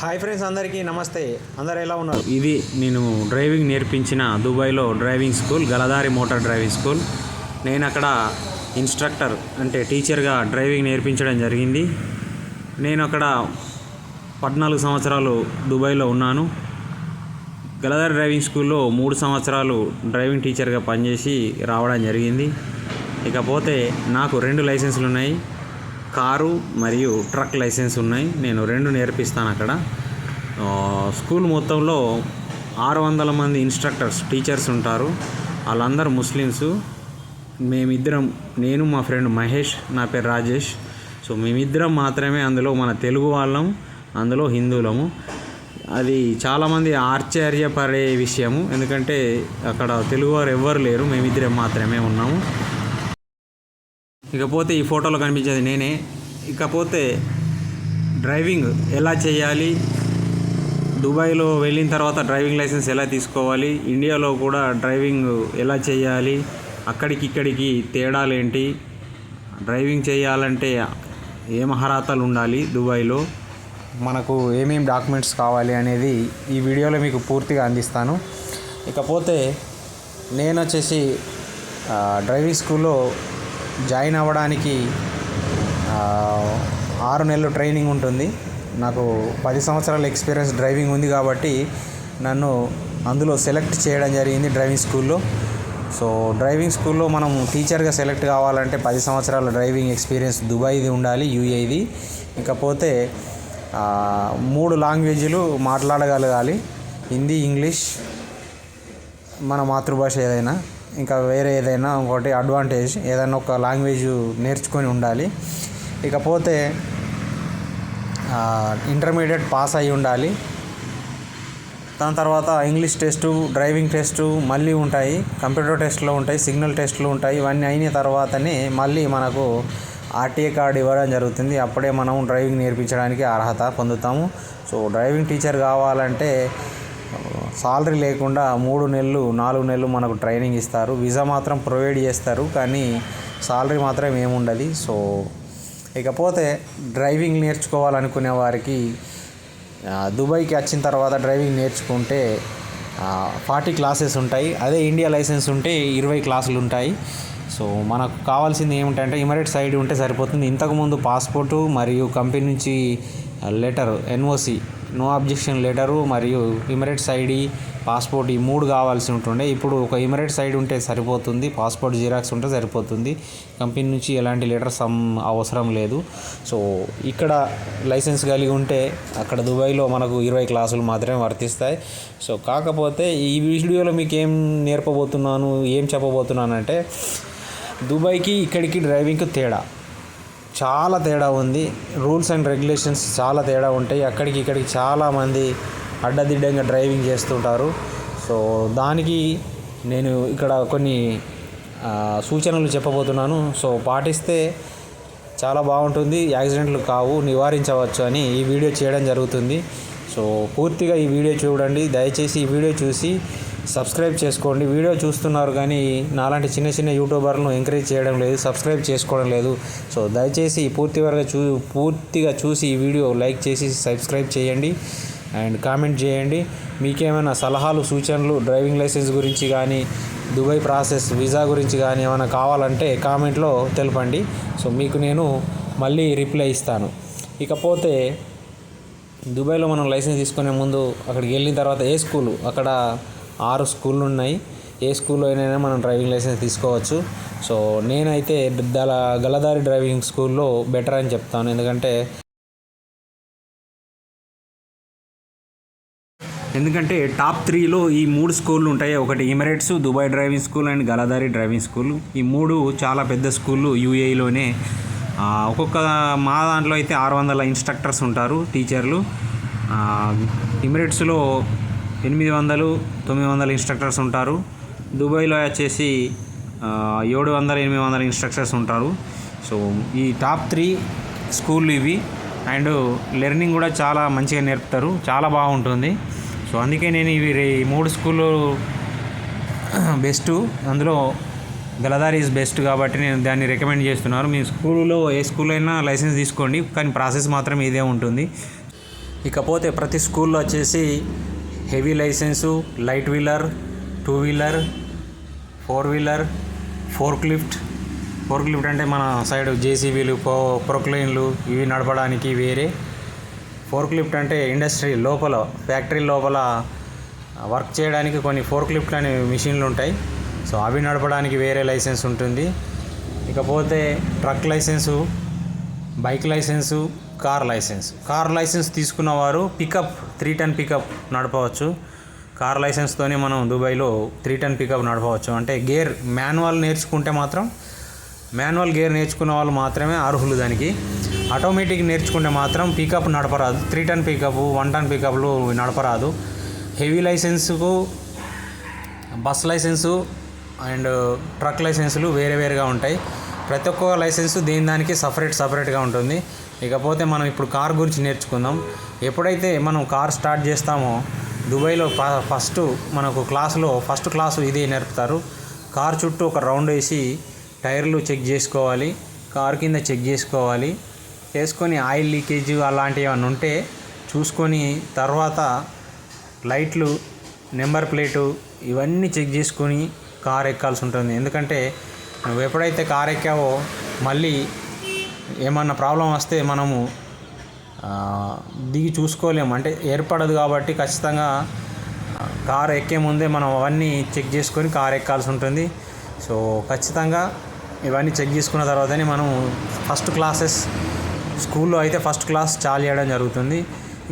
Hi friends, అందరికీ నమస్తే. అందరు ఎలా ఉన్నారు? ఇది నేను డ్రైవింగ్ నేర్పించిన దుబాయ్లో driving school, Galadari motor driving school. నేను అక్కడ ఇన్స్ట్రక్టర్ అంటే టీచర్గా డ్రైవింగ్ నేర్పించడం జరిగింది. నేను అక్కడ 14 సంవత్సరాలు దుబాయ్లో ఉన్నాను. గలదారి డ్రైవింగ్ స్కూల్లో 3 సంవత్సరాలు డ్రైవింగ్ టీచర్గా పనిచేసి రావడం జరిగింది. ఇకపోతే నాకు 2 లైసెన్సులు ఉన్నాయి. కారు మరియు ట్రక్ లైసెన్స్ ఉన్నాయి. నేను 2 నేర్పిస్తాను అక్కడ. స్కూల్ మొత్తంలో 600 మంది ఇన్స్ట్రక్టర్స్, టీచర్స్ ఉంటారు. వాళ్ళందరూ ముస్లిమ్స్. మేమిద్దరం, నేను మా ఫ్రెండ్ మహేష్, నా పేరు రాజేష్. సో మేమిద్దరం మాత్రమే అందులో మన తెలుగు వాళ్ళం, అందులో హిందువులము. అది చాలామంది ఆశ్చర్యపడే విషయము, ఎందుకంటే అక్కడ తెలుగువారు ఎవ్వరు లేరు, మేమిద్దరం మాత్రమే ఉన్నాము. ఇకపోతే ఈ ఫోటోలో కనిపించేది నేనే. ఇకపోతే డ్రైవింగ్ ఎలా చేయాలి, దుబాయ్లో వెళ్ళిన తర్వాత డ్రైవింగ్ లైసెన్స్ ఎలా తీసుకోవాలి, ఇండియాలో కూడా డ్రైవింగ్ ఎలా చేయాలి, అక్కడికి ఇక్కడికి తేడాలు ఏంటి, డ్రైవింగ్ చేయాలంటే ఏ మహారాతలు ఉండాలి, దుబాయ్లో మనకు ఏమేమి డాక్యుమెంట్స్ కావాలి అనేది ఈ వీడియోలో మీకు పూర్తిగా అందిస్తాను. ఇకపోతే నేను వచ్చేసి డ్రైవింగ్ స్కూల్లో జాయిన్ అవ్వడానికి 6 నెలలు ట్రైనింగ్ ఉంటుంది. నాకు 10 సంవత్సరాల ఎక్స్పీరియన్స్ డ్రైవింగ్ ఉంది కాబట్టి నన్ను అందులో సెలెక్ట్ చేయడం జరిగింది డ్రైవింగ్ స్కూల్లో. సో డ్రైవింగ్ స్కూల్లో మనం టీచర్గా సెలెక్ట్ కావాలంటే 10 సంవత్సరాల డ్రైవింగ్ ఎక్స్పీరియన్స్ దుబాయ్ది ఉండాలి, యూఏది. ఇకపోతే 3 లాంగ్వేజ్లు మాట్లాడగలగాలి, హిందీ, ఇంగ్లీష్, మన మాతృభాష ఏదైనా, ఇంకా వేరే ఏదైనా ఇంకోటి అడ్వాంటేజ్, ఏదైనా ఒక లాంగ్వేజ్ నేర్చుకొని ఉండాలి. ఇకపోతే ఇంటర్మీడియట్ పాస్ అయి ఉండాలి. దాని తర్వాత ఇంగ్లీష్ టెస్టు, డ్రైవింగ్ టెస్టు మళ్ళీ ఉంటాయి, కంప్యూటర్ టెస్ట్లో ఉంటాయి, సిగ్నల్ టెస్ట్లు ఉంటాయి. ఇవన్నీ అయిన తర్వాతనే మళ్ళీ మనకు ఆర్టీఏ కార్డు ఇవ్వడం జరుగుతుంది. అప్పుడే మనం డ్రైవింగ్ నేర్పించడానికి అర్హత పొందుతాము. సో డ్రైవింగ్ టీచర్ కావాలంటే సాలరీ లేకుండా 3 నెలలు 4 నెలలు మనకు ట్రైనింగ్ ఇస్తారు. వీసా మాత్రం ప్రొవైడ్ చేస్తారు, కానీ సాలరీ మాత్రం ఏముండదు. సో ఇకపోతే డ్రైవింగ్ నేర్చుకోవాలనుకునే వారికి దుబాయ్కి వచ్చిన తర్వాత డ్రైవింగ్ నేర్చుకుంటే 40 క్లాసెస్ ఉంటాయి. అదే ఇండియా లైసెన్స్ ఉంటే 20 క్లాసులు ఉంటాయి. సో మనకు కావాల్సింది ఏమిటంటే ఇమిరేట్స్ ఐడి ఉంటే సరిపోతుంది. ఇంతకుముందు పాస్పోర్టు మరియు కంపెనీ నుంచి letter, NOC, no objection letter మరియు ఇమిరేట్స్ ఐడి, పాస్పోర్ట్, ఈ 3 కావాల్సి ఉంటుండే. ఇప్పుడు ఒక ఇమిరేట్స్ ఐడి ఉంటే సరిపోతుంది, పాస్పోర్ట్ జిరాక్స్ ఉంటే సరిపోతుంది. కంపెనీ నుంచి ఎలాంటి లెటర్స్ అవసరం లేదు. సో ఇక్కడ లైసెన్స్ కలిగి ఉంటే అక్కడ దుబాయ్లో మనకు 20 క్లాసులు మాత్రమే వర్తిస్తాయి. సో కాకపోతే ఈ వీడియోలో మీకు ఏం నేర్పబోతున్నాను, ఏం చెప్పబోతున్నాను అంటే దుబాయ్కి ఇక్కడికి డ్రైవింగ్కి చాలా తేడా ఉంది. రూల్స్ అండ్ రెగ్యులేషన్స్ చాలా తేడా ఉంటాయి. అక్కడికి ఇక్కడికి చాలామంది అడ్డదిడ్డంగా డ్రైవింగ్ చేస్తుంటారు. సో దానికి నేను ఇక్కడ కొన్ని సూచనలు చెప్పబోతున్నాను. సో పాటిస్తే చాలా బాగుంటుంది, యాక్సిడెంట్లు కావు, నివారించవచ్చు అని ఈ వీడియో చేయడం జరుగుతుంది. సో పూర్తిగా ఈ వీడియో చూడండి. దయచేసి ఈ వీడియో చూసి సబ్స్క్రైబ్ చేసుకోండి. వీడియో చూస్తున్నారు కానీ నాలాంటి చిన్న చిన్న యూట్యూబర్లను ఎంకరేజ్ చేయడం లేదు, సబ్స్క్రైబ్ చేసుకోవడం లేదు. సో దయచేసి పూర్తిగా చూసి ఈ వీడియో లైక్ చేసి సబ్స్క్రైబ్ చేయండి అండ్ కామెంట్ చేయండి. మీకేమైనా సలహాలు, సూచనలు డ్రైవింగ్ లైసెన్స్ గురించి కానీ, దుబాయ్ ప్రాసెస్, వీసా గురించి కానీ ఏమైనా కావాలంటే కామెంట్లో తెలపండి. సో మీకు నేను మళ్ళీ రిప్లై ఇస్తాను. ఇకపోతే దుబాయ్లో మనం లైసెన్స్ తీసుకునే ముందు అక్కడికి వెళ్ళిన తర్వాత అక్కడ 6 స్కూళ్ళు ఉన్నాయి. ఏ స్కూల్లో అయినా మనం డ్రైవింగ్ లైసెన్స్ తీసుకోవచ్చు. సో నేనైతే గలదారి డ్రైవింగ్ స్కూల్లో బెటర్ అని చెప్తాను. ఎందుకంటే టాప్ 3లో ఈ 3 స్కూళ్ళు ఉంటాయి. ఒకటి Emirates, Dubai driving school and Galadari driving school. ఈ 3 చాలా పెద్ద స్కూళ్ళు యూఏఈలోనే. మా దాంట్లో అయితే 600 ఇన్స్ట్రక్టర్స్ ఉంటారు, టీచర్లు. ఇమిరేట్స్లో 800-900 ఇన్స్ట్రక్టర్స్ ఉంటారు. దుబాయ్లో వచ్చేసి 700-800 ఇన్స్ట్రక్టర్స్ ఉంటారు. సో ఈ టాప్ 3 స్కూళ్ళు ఇవి. అండ్ లెర్నింగ్ కూడా చాలా మంచిగా నేర్పుతారు, చాలా బాగుంటుంది. సో అందుకే నేను ఇవి 3 స్కూళ్ళు బెస్ట్. అందులో గలదారి ఈజ్ బెస్ట్ కాబట్టి నేను దాన్ని రికమెండ్ చేస్తున్నాను. మీ స్కూల్లో ఏ స్కూల్ అయినా లైసెన్స్ తీసుకోండి, కానీ ప్రాసెస్ మాత్రం ఇదే ఉంటుంది. ఇకపోతే ప్రతి స్కూల్లో వచ్చేసి heavy licence, light wheeler, 2 wheeler, 4 wheeler, fork lift అంటే మన సైడ్ జేసీబీలు, ప్రొక్లైన్లు ఇవి నడపడానికి వేరే. ఫోర్క్ లిఫ్ట్ అంటే ఇండస్ట్రీ లోపల, ఫ్యాక్టరీ లోపల వర్క్ చేయడానికి కొన్ని ఫోర్క్ లిఫ్ట్లు అనే మిషన్లు ఉంటాయి. సో అవి నడపడానికి వేరే లైసెన్స్ ఉంటుంది. ఇకపోతే truck licence, bike licence, car licence తీసుకున్నవారు పికప్ 3 టన్ పికప్ నడపవచ్చు. కార్ లైసెన్స్తోనే మనం దుబాయ్లో 3 టన్ పికప్ నడపవచ్చు. అంటే మాన్యువల్ గేర్ నేర్చుకున్న వాళ్ళు మాత్రమే అర్హులు దానికి. ఆటోమేటిక్ నేర్చుకుంటే మాత్రం పికప్ నడపరాదు. 3 టన్ పికప్, 1 టన్ పికప్లు నడపరాదు. హెవీ లైసెన్సుకు బస్ లైసెన్సు అండ్ ట్రక్ లైసెన్సులు వేరేగా ఉంటాయి. ప్రతి ఒక్క లైసెన్సు దానికి సపరేట్గా ఉంటుంది. ఇకపోతే మనం ఇప్పుడు కార్ గురించి నేర్చుకుందాం. ఎప్పుడైతే మనం కార్ స్టార్ట్ చేస్తామో దుబాయ్లో మనకు ఫస్ట్ క్లాసు ఇదే నేర్పుతారు. కార్ చుట్టూ ఒక రౌండ్ వేసి టైర్లు చెక్ చేసుకోవాలి, కార్ కింద చెక్ చేసుకొని ఆయిల్ లీకేజ్ అలాంటివి ఏమైనా ఉంటే చూసుకొని తర్వాత లైట్లు, నెంబర్ ప్లేటు ఇవన్నీ చెక్ చేసుకొని కార్ ఎక్కాల్సి ఉంటుంది. ఎందుకంటే నువ్వు ఎప్పుడైతే కార్ ఎక్కావో మళ్ళీ ఏమన్నా ప్రాబ్లం వస్తే మనము దిగి చూసుకోలేము, అంటే ఏర్పడదు. కాబట్టి ఖచ్చితంగా కార్ ఎక్కే ముందే మనం అవన్నీ చెక్ చేసుకొని కార్ ఎక్కాల్సి ఉంటుంది. సో ఖచ్చితంగా ఇవన్నీ చెక్ చేసుకున్న తర్వాతనే మనం స్కూల్లో అయితే ఫస్ట్ క్లాస్ చాలు చేయడం జరుగుతుంది.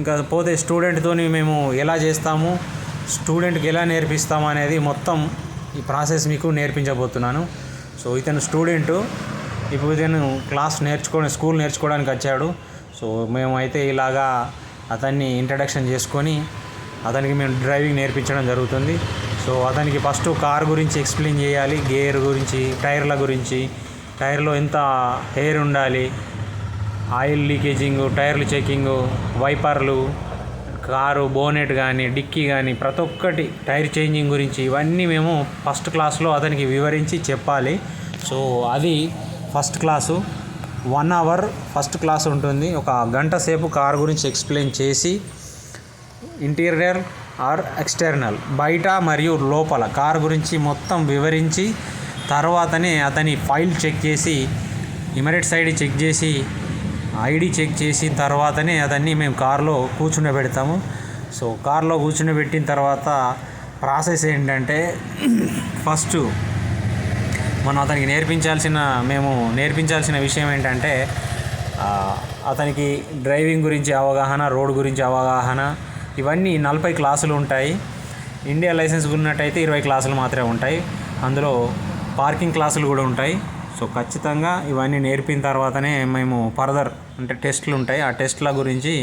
ఇంకా పోతే స్టూడెంట్తో మేము ఎలా చేస్తాము, స్టూడెంట్కి ఎలా నేర్పిస్తాము అనేది మొత్తం ఈ ప్రాసెస్ మీకు నేర్పించబోతున్నాను. సో ఇతను స్టూడెంటు, ఇప్పుడు ఇతను స్కూల్ నేర్చుకోవడానికి వచ్చాడు. సో మేమైతే ఇలాగా అతన్ని ఇంట్రడక్షన్ చేసుకొని అతనికి మేము డ్రైవింగ్ నేర్పించడం జరుగుతుంది. సో అతనికి ఫస్ట్ కార్ గురించి ఎక్స్ప్లెయిన్ చేయాలి, గేర్ గురించి, టైర్ల గురించి, టైర్లో ఎంత ఎయిర్ ఉండాలి, ఆయిల్ లీకేజింగ్, టైర్లు చెకింగు, వైపర్లు, కారు బోనెట్ కానీ, డిక్కీ కానీ ప్రతి ఒక్కటి, టైర్ చేంజింగ్ గురించి ఇవన్నీ మేము ఫస్ట్ క్లాస్లో అతనికి వివరించి చెప్పాలి. సో అది first class. 1 hour first class ఉంటుంది. ఒక గంట సేపు కార్ గురించి ఎక్స్ప్లెయిన్ చేసి ఇంటీరియర్ ఆర్ ఎక్స్టర్నల్, బయట మరియు లోపల కార్ గురించి మొత్తం వివరించి తర్వాతనే అతని ఫైల్ చెక్ చేసి, ఇమరేట్స్ ఐడి చెక్ చేసి, ఐడి చెక్ చేసిన తర్వాతనే అతన్ని మేము కార్లో కూర్చుండబెడతాము. సో కార్లో కూర్చుండబెట్టిన తర్వాత ప్రాసెస్ ఏంటంటే ఫస్ట్ మనం అతనికి నేర్పించాల్సిన విషయం ఏంటంటే అతనికి డ్రైవింగ్ గురించి అవగాహన, రోడ్ గురించి అవగాహన, ఇవన్నీ 40 క్లాసులు ఉంటాయి. ఇండియా లైసెన్స్ ఉన్నట్టయితే 20 క్లాసులు మాత్రమే ఉంటాయి. అందులో పార్కింగ్ క్లాసులు కూడా ఉంటాయి. సో ఖచ్చితంగా ఇవన్నీ నేర్పిన తర్వాతనే మేము ఫర్దర్ అంటే టెస్టులు ఉంటాయి. ఆ టెస్టుల గురించి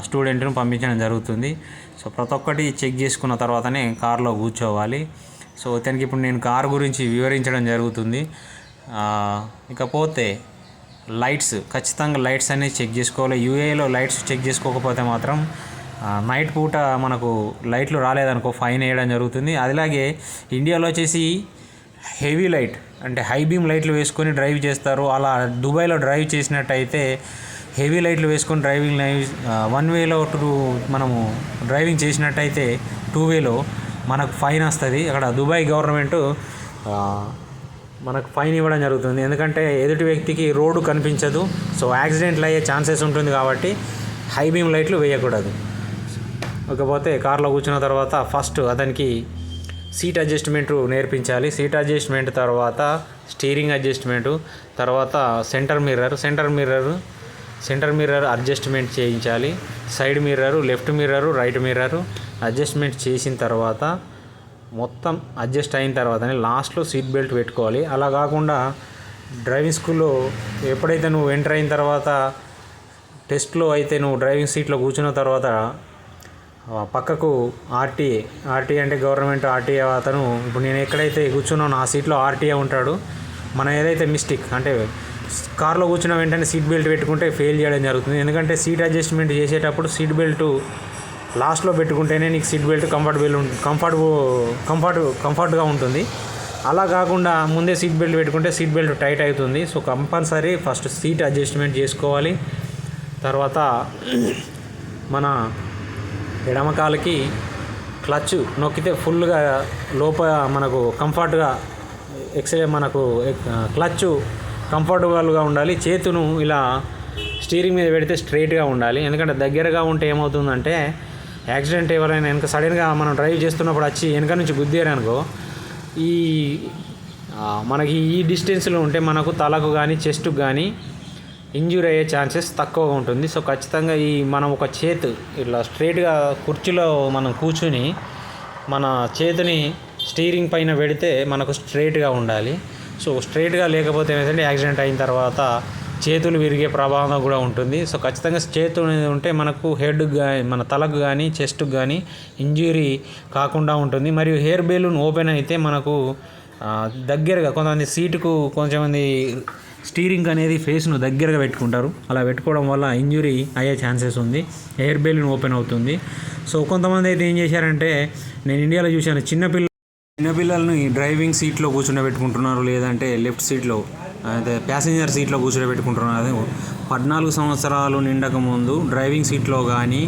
స్టూడెంట్ను పంపించడం జరుగుతుంది. సో ప్రతి ఒక్కటి చెక్ చేసుకున్న తర్వాతనే కార్లో కూర్చోవాలి. సో ఇతనికి ఇప్పుడు నేను కార్ గురించి వివరించడం జరుగుతుంది. ఇకపోతే ఖచ్చితంగా లైట్స్ అనేది చెక్ చేసుకోవాలి. యూఏలో లైట్స్ చెక్ చేసుకోకపోతే మాత్రం నైట్ పూట మనకు లైట్లు రాలేదనుకో ఫైన్ వేయడం జరుగుతుంది. అలాగే ఇండియాలో వచ్చేసి హెవీ లైట్ అంటే హై బీమ్ లైట్లు వేసుకొని డ్రైవ్ చేస్తారు. అలా దుబాయ్లో డ్రైవ్ చేసినట్టయితే హెవీ లైట్లు వేసుకొని వన్ వేలో మనము డ్రైవింగ్ చేసినట్టయితే 2 వేలో మనకు ఫైన్ వస్తుంది. అక్కడ దుబాయ్ గవర్నమెంట్ మనకు ఫైన్ ఇవ్వడం జరుగుతుంది. ఎందుకంటే ఎదుటి వ్యక్తికి రోడ్డు కనిపించదు. సో యాక్సిడెంట్లు అయ్యే ఛాన్సెస్ ఉంటుంది కాబట్టి హై బీమ్ లైట్లు వేయకూడదు. ఇకపోతే కార్లో కూర్చున్న తర్వాత ఫస్ట్ అతనికి సీట్ అడ్జస్ట్మెంట్ నేర్పించాలి. సీట్ అడ్జస్ట్మెంట్ తర్వాత స్టీరింగ్ అడ్జస్ట్మెంటు, తర్వాత సెంటర్ మిర్రర్ అడ్జస్ట్మెంట్ చేయించాలి. Side mirror, left mirror, right mirror adjustment చేసిన తర్వాత మొత్తం అడ్జస్ట్ అయిన తర్వాతనే లాస్ట్లో సీట్ బెల్ట్ పెట్టుకోవాలి. అలా కాకుండా డ్రైవింగ్ స్కూల్లో ఎప్పుడైతే నువ్వు ఎంటర్ అయిన తర్వాత టెస్ట్లో అయితే నువ్వు డ్రైవింగ్ సీట్లో కూర్చున్న తర్వాత పక్కకు ఆర్టీఏ అంటే గవర్నమెంట్ ఆర్టీఏ అతను, ఇప్పుడు నేను ఎక్కడైతే కూర్చున్నానో ఆ సీట్లో ఆర్టీఏ ఉంటాడు. మనం ఏదైతే మిస్టేక్ అంటే కార్లో కూర్చున్న వెంటనే సీట్ బెల్ట్ పెట్టుకుంటే ఫెయిల్ చేయడం జరుగుతుంది. ఎందుకంటే సీట్ అడ్జస్ట్మెంట్ చేసేటప్పుడు సీట్ బెల్ట్ లాస్ట్లో పెట్టుకుంటేనే నీకు సీట్ బెల్ట్ కంఫర్ట్గా ఉంటుంది. అలా కాకుండా ముందే సీట్ బెల్ట్ పెట్టుకుంటే సీట్ బెల్ట్ టైట్ అవుతుంది. So compulsory first seat adjustment చేసుకోవాలి. తర్వాత మన ఎడమ కాలుకి క్లచ్ నొక్కితే ఫుల్గా లోపల మనకు కంఫర్ట్గా మనకు క్లచ్ కంఫర్టబుల్గా ఉండాలి. చేతును ఇలా స్టీరింగ్ మీద పెడితే స్ట్రైట్గా ఉండాలి. ఎందుకంటే దగ్గరగా ఉంటే ఏమవుతుందంటే యాక్సిడెంట్ ఎవరైనా వెనక సడన్గా మనం డ్రైవ్ చేస్తున్నప్పుడు వచ్చి వెనక నుంచి గుద్దారనుకో మనకి ఈ డిస్టెన్స్లో ఉంటే మనకు తలకు కానీ చెస్ట్కి కానీ ఇంజ్యూరీ అయ్యే ఛాన్సెస్ తక్కువగా ఉంటుంది. సో ఖచ్చితంగా మనం ఒక చేతు ఇట్లా స్ట్రైట్గా కుర్చీలో మనం కూర్చుని మన చేతిని స్టీరింగ్ పైన పెడితే మనకు స్ట్రైట్గా ఉండాలి. సో స్ట్రైట్గా లేకపోతే ఏమైందంటే యాక్సిడెంట్ అయిన తర్వాత చేతులు విరిగే ప్రభావం కూడా ఉంటుంది. సో ఖచ్చితంగా చేతులు ఉంటే మనకు హెడ్కి కానీ మన తలకు కానీ చెస్ట్కి కానీ ఇంజ్యూరీ కాకుండా ఉంటుంది. మరియు హెయిర్ బెలూన్ ఓపెన్ అయితే మనకు దగ్గరగా కొంతమంది సీటుకు కొంచెంమంది స్టీరింగ్ అనేది ఫేస్ను దగ్గరగా పెట్టుకుంటారు. అలా పెట్టుకోవడం వల్ల ఇంజ్యూరీ అయ్యే ఛాన్సెస్ ఉంది. ఎయిర్ బెలూన్ ఓపెన్ అవుతుంది. సో కొంతమంది అయితే ఏం చేశారంటే, నేను ఇండియాలో చూశాను, చిన్నపిల్లల్ని డ్రైవింగ్ సీట్లో కూర్చుండబెట్టుకుంటున్నారు, లేదంటే లెఫ్ట్ సీట్లో అదే ప్యాసింజర్ సీట్లో కూర్చోబెట్టుకుంటున్నారు. 14 సంవత్సరాలు నిండక ముందు డ్రైవింగ్ సీట్లో కానీ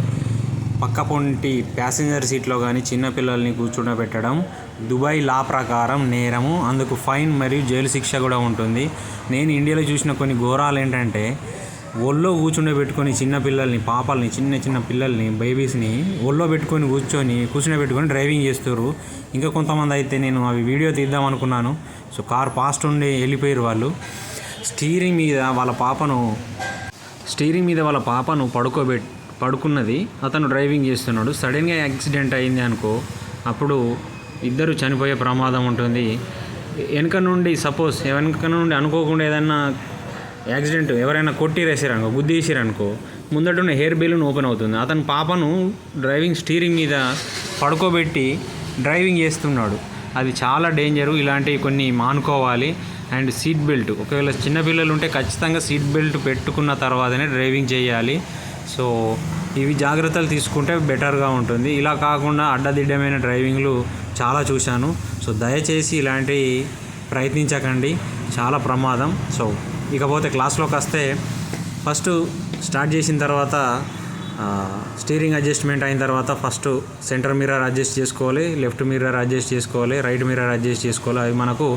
పక్క పొంటి ప్యాసింజర్ సీట్లో కానీ చిన్నపిల్లల్ని కూర్చుండబెట్టడం దుబాయ్ లా ప్రకారం నేరము. అందుకు ఫైన్ మరియు జైలు శిక్ష కూడా ఉంటుంది. నేను ఇండియాలో చూసిన కొన్ని ఘోరాలు ఏంటంటే, ఒళ్ళో కూర్చుండబెట్టుకొని చిన్నపిల్లల్ని, పాపల్ని, చిన్న పిల్లల్ని, బేబీస్ని ఒళ్ళో పెట్టుకొని కూర్చుండబెట్టుకొని డ్రైవింగ్ చేస్తారు. ఇంకా కొంతమంది అయితే నేను అవి వీడియో తీద్దాం అనుకున్నాను. సో కార్ పాస్ట్ ఉండి వెళ్ళిపోయారు వాళ్ళు. స్టీరింగ్ మీద వాళ్ళ పాపను పడుకున్నది, అతను డ్రైవింగ్ చేస్తున్నాడు. సడన్గా యాక్సిడెంట్ అయింది అనుకో, అప్పుడు ఇద్దరు చనిపోయే ప్రమాదం ఉంటుంది. వెనక నుండి అనుకోకుండా ఏదైనా యాక్సిడెంట్ ఎవరైనా కొట్టిరేసారనుకో, గుద్దేసారనుకో, ముందట హెయిర్ బెలూన్ ఓపెన్ అవుతుంది. అతను పాపను స్టీరింగ్ మీద పడుకోబెట్టి డ్రైవింగ్ చేస్తున్నాడు. అది చాలా డేంజరు. ఇలాంటివి కొన్ని మానుకోవాలి. అండ్ సీట్ బెల్ట్, ఒకవేళ చిన్నపిల్లలు ఉంటే ఖచ్చితంగా సీట్ బెల్ట్ పెట్టుకున్న తర్వాతనే డ్రైవింగ్ చేయాలి. సో ఇవి జాగ్రత్తలు తీసుకుంటే బెటర్గా ఉంటుంది. ఇలా కాకుండా అడ్డదిడ్డమైన డ్రైవింగ్లు చాలా చూశాను. సో దయచేసి ఇలాంటివి ప్రయత్నించకండి, చాలా ప్రమాదం. సో ఇకపోతే క్లాస్లోకి వస్తే, ఫస్ట్ స్టార్ట్ చేసిన తర్వాత స్టీరింగ్ అడ్జస్ట్మెంట్ అయిన తర్వాత ఫస్ట్ సెంటర్ మిర్రర్ అడ్జస్ట్ చేసుకోవాలి, లెఫ్ట్ మిర్రర్ అడ్జస్ట్ చేసుకోవాలి, రైట్ మిర్రర్ అడ్జస్ట్ చేసుకోవాలి. అవి మనకు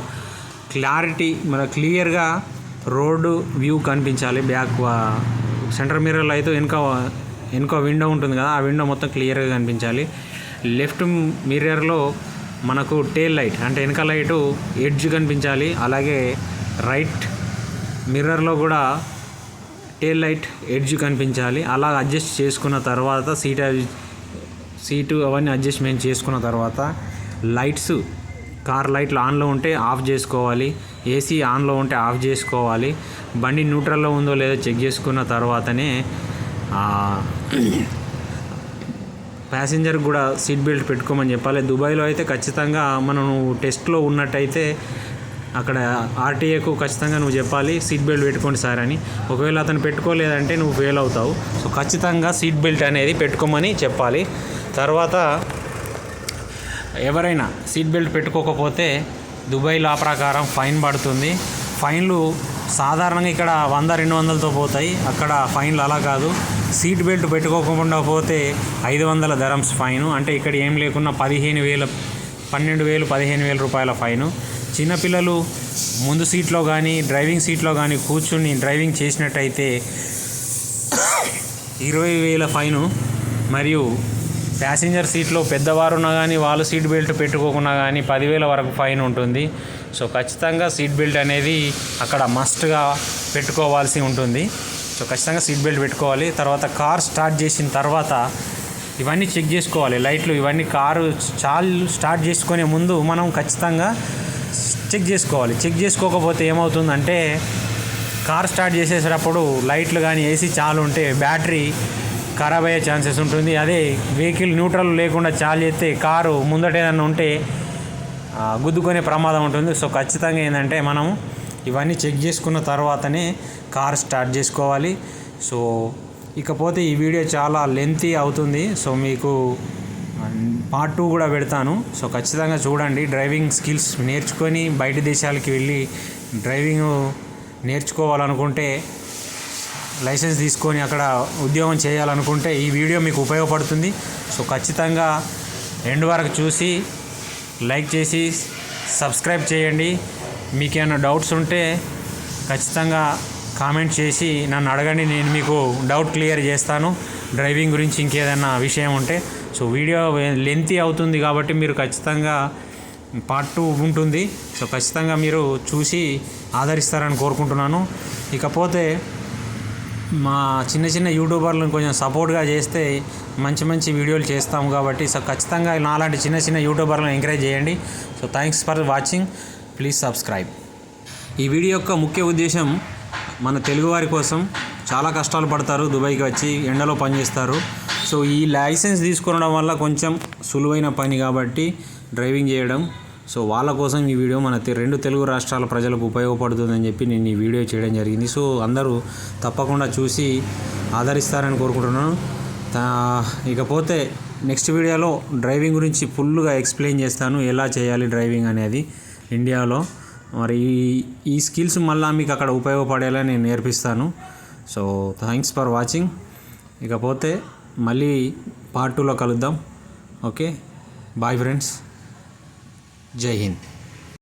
క్లియర్గా రోడ్డు వ్యూ కనిపించాలి. సెంటర్ మిర్రర్లో అయితే వెనుక విండో ఉంటుంది కదా, ఆ విండో మొత్తం క్లియర్గా కనిపించాలి. లెఫ్ట్ మిర్రర్లో మనకు టేల్ లైట్ అంటే వెనక లైటు ఎడ్జ్ కనిపించాలి. అలాగే రైట్ మిర్రర్లో కూడా టేల్ లైట్ ఎడ్జ్ కనిపించాలి. అలా అడ్జస్ట్ చేసుకున్న తర్వాత సీటు అవన్నీ అడ్జస్ట్మెంట్ చేసుకున్న తర్వాత కార్ లైట్లు ఆన్లో ఉంటే ఆఫ్ చేసుకోవాలి, ఏసీ ఆన్లో ఉంటే ఆఫ్ చేసుకోవాలి. బండి న్యూట్రల్లో ఉందో లేదో చెక్ చేసుకున్న తర్వాతనే ప్యాసింజర్కి కూడా సీట్ బెల్ట్ పెట్టుకోమని చెప్పాలి. దుబాయ్లో అయితే ఖచ్చితంగా మనం టెస్ట్లో ఉన్నట్టయితే అక్కడ ఆర్టీఏకు ఖచ్చితంగా నువ్వు చెప్పాలి, సీట్ బెల్ట్ పెట్టుకోండి సార్ అని. ఒకవేళ అతను పెట్టుకోలేదంటే నువ్వు ఫెయిల్ అవుతావు. సో ఖచ్చితంగా సీట్ బెల్ట్ అనేది పెట్టుకోమని చెప్పాలి. తర్వాత ఎవరైనా సీట్ బెల్ట్ పెట్టుకోకపోతే దుబాయ్ లా ప్రకారం ఫైన్ పడుతుంది. ఫైన్లు సాధారణంగా ఇక్కడ 100-200తో పోతాయి. అక్కడ ఫైన్లు అలా కాదు. సీట్ బెల్ట్ పెట్టుకోకుండా పోతే 500 దరమ్స్ ఫైను. అంటే ఇక్కడ ఏం లేకున్నా 12,000-15,000 రూపాయల ఫైను. చిన్నపిల్లలు ముందు సీట్లో కానీ డ్రైవింగ్ సీట్లో కానీ కూర్చుని డ్రైవింగ్ చేసినట్టయితే 20,000 ఫైను. మరియు ప్యాసింజర్ సీట్లో పెద్దవారున్నా కానీ వాళ్ళు సీట్ బెల్ట్ పెట్టుకోకుండా కానీ 10,000 వరకు ఫైన్ ఉంటుంది. సో ఖచ్చితంగా సీట్ బెల్ట్ అనేది అక్కడ మస్ట్గా పెట్టుకోవాల్సి ఉంటుంది. సో ఖచ్చితంగా సీట్ బెల్ట్ పెట్టుకోవాలి. తర్వాత కార్ స్టార్ట్ చేసిన తర్వాత ఇవన్నీ చెక్ చేసుకోవాలి. లైట్లు ఇవన్నీ కారు స్టార్ట్ చేసుకునే ముందు మనం ఖచ్చితంగా చెక్ చేసుకోవాలి. చెక్ చేసుకోకపోతే ఏమవుతుందంటే, కార్ స్టార్ట్ చేసేటప్పుడు లైట్లు కానీ ఏసీ చాలు ఉంటే బ్యాటరీ ఖరాబ్ అయ్యే ఛాన్సెస్ ఉంటుంది. అదే వెహికల్ న్యూట్రల్ లేకుండా చాలు చేస్తే కారు ముందట ఏదన్నా ఉంటే గుద్దుకునే ప్రమాదం ఉంటుంది. సో ఖచ్చితంగా ఏంటంటే మనం ఇవన్నీ చెక్ చేసుకున్న తర్వాతనే కార్ స్టార్ట్ చేసుకోవాలి. సో ఇకపోతే ఈ వీడియో చాలా లెంతీ అవుతుంది. సో మీకు పార్ట్ 2 కూడా పెడతాను. సో ఖచ్చితంగా చూడండి. డ్రైవింగ్ స్కిల్స్ నేర్చుకొని బయట దేశాలకి వెళ్ళి డ్రైవింగ్ నేర్చుకోవాలనుకుంటే లైసెన్స్ తీసుకొని అక్కడ ఉద్యోగం చేయాలనుకుంటే ఈ వీడియో మీకు ఉపయోగపడుతుంది. సో ఖచ్చితంగా ఎండ్ వరకు చూసి లైక్ చేసి సబ్స్క్రైబ్ చేయండి. మీకేమైనా డౌట్స్ ఉంటే ఖచ్చితంగా కామెంట్ చేసి నన్ను అడగండి, నేను మీకు డౌట్ క్లియర్ చేస్తాను. డ్రైవింగ్ గురించి ఇంకేదైనా విషయం ఉంటే. సో వీడియో లెంతీ అవుతుంది కాబట్టి మీరు ఖచ్చితంగా పార్ట్ 2 ఉంటుంది. సో ఖచ్చితంగా మీరు చూసి ఆదరిస్తారని కోరుకుంటున్నాను. ఇకపోతే మా చిన్న చిన్న యూట్యూబర్లను కొంచెం సపోర్ట్గా చేస్తే మంచి మంచి వీడియోలు చేస్తాం కాబట్టి సో ఖచ్చితంగా నాలాంటి చిన్న చిన్న యూట్యూబర్లను ఎంకరేజ్ చేయండి. So thanks for watching. Please subscribe. ఈ వీడియో యొక్క ముఖ్య ఉద్దేశం మన తెలుగువారి కోసం. చాలా కష్టాలు పడతారు, దుబాయ్కి వచ్చి ఎండలో పనిచేస్తారు. సో ఈ లైసెన్స్ తీసుకునడం వల్ల కొంచెం సులువైన పని కాబట్టి డ్రైవింగ్ చేయడం. సో వాళ్ళ కోసం ఈ వీడియో మన 2 తెలుగు రాష్ట్రాల ప్రజలకు ఉపయోగపడుతుందని చెప్పి నేను ఈ వీడియో చేయడం జరిగింది. సో అందరూ తప్పకుండా చూసి ఆదరిస్తారని కోరుకుంటున్నాను. ఇకపోతే నెక్స్ట్ వీడియోలో డ్రైవింగ్ గురించి ఫుల్గా ఎక్స్ప్లెయిన్ చేస్తాను, ఎలా చేయాలి డ్రైవింగ్ అనేది ఇండియాలో. మరి ఈ స్కిల్స్ మళ్ళీ మీకు అక్కడ ఉపయోగపడేలా నేను నేర్పిస్తాను. So thanks for watching. ఇకపోతే మళ్ళీ పార్ట్ 2లో కలుద్దాం. Okay, bye friends. జై హింద్.